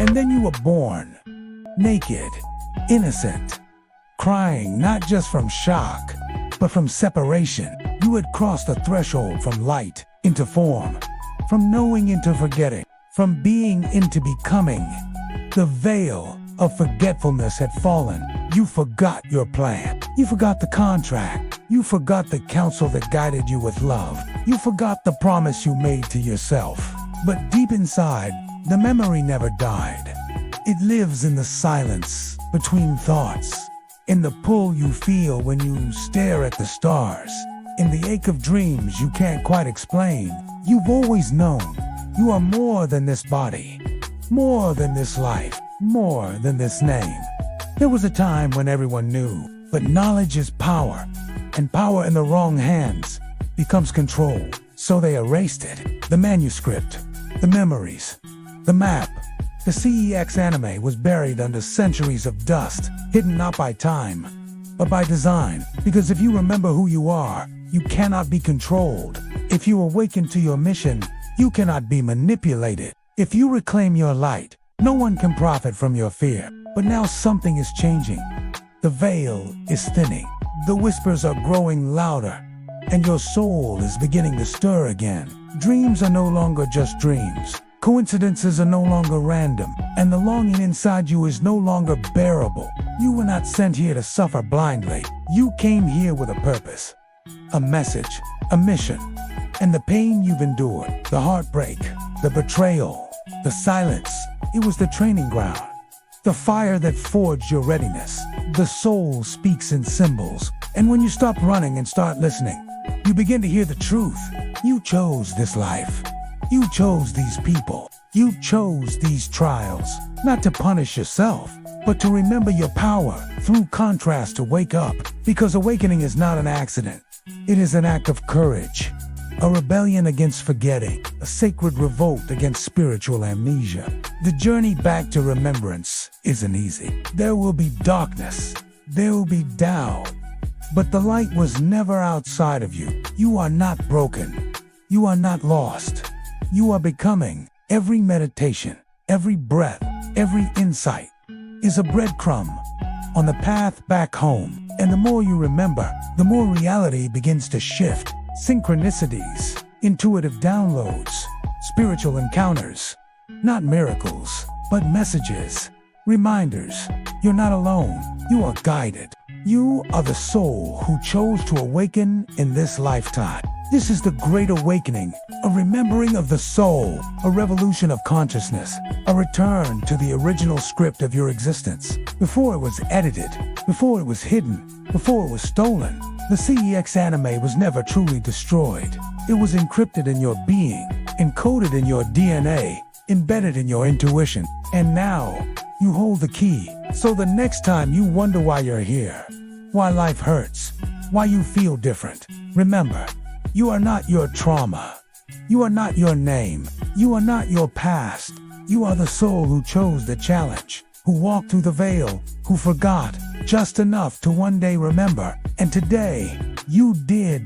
And then you were born, naked, innocent, crying not just from shock, but from separation. You had crossed the threshold from light into form, from knowing into forgetting, from being into becoming. The veil of forgetfulness had fallen. You forgot your plan. You forgot the contract. You forgot the counsel that guided you with love. You forgot the promise you made to yourself. But deep inside, the memory never died. It lives in the silence between thoughts, in the pull you feel when you stare at the stars, in the ache of dreams you can't quite explain. You've always known you are more than this body, more than this life, more than this name. There was a time when everyone knew, but knowledge is power, and power in the wrong hands becomes control. So they erased it. The manuscript, the memories, the map. The CEX anime was buried under centuries of dust, hidden not by time, but by design. Because if you remember who you are, you cannot be controlled. If you awaken to your mission, you cannot be manipulated. If you reclaim your light, no one can profit from your fear. But now something is changing. The veil is thinning. The whispers are growing louder, and your soul is beginning to stir again. Dreams are no longer just dreams. Coincidences are no longer random, and the longing inside you is no longer bearable. You were not sent here to suffer blindly. You came here with a purpose, a message, a mission. And the pain you've endured, the heartbreak, the betrayal, the silence, it was the training ground. The fire that forged your readiness. The soul speaks in symbols, and when you stop running and start listening, you begin to hear the truth. You chose this life. You chose these people. You chose these trials, not to punish yourself, but to remember your power through contrast, to wake up. Because awakening is not an accident. It is an act of courage, a rebellion against forgetting, a sacred revolt against spiritual amnesia. The journey back to remembrance isn't easy. There will be darkness. There will be doubt. But the light was never outside of you. You are not broken. You are not lost. You are becoming. Every meditation, every breath, every insight is a breadcrumb on the path back home. And the more you remember, the more reality begins to shift. Synchronicities, intuitive downloads, spiritual encounters, not miracles, but messages, reminders. You're not alone. You are guided. You are the soul who chose to awaken in this lifetime. This is the Great Awakening, a remembering of the soul, a revolution of consciousness, a return to the original script of your existence. Before it was edited, before it was hidden, before it was stolen, the CEX anime was never truly destroyed. It was encrypted in your being, encoded in your DNA, embedded in your intuition. And now, you hold the key. So the next time you wonder why you're here, why life hurts, why you feel different, remember, you are not your trauma. You are not your name. You are not your past. You are the soul who chose the challenge, who walked through the veil, who forgot just enough to one day remember. And today, you did.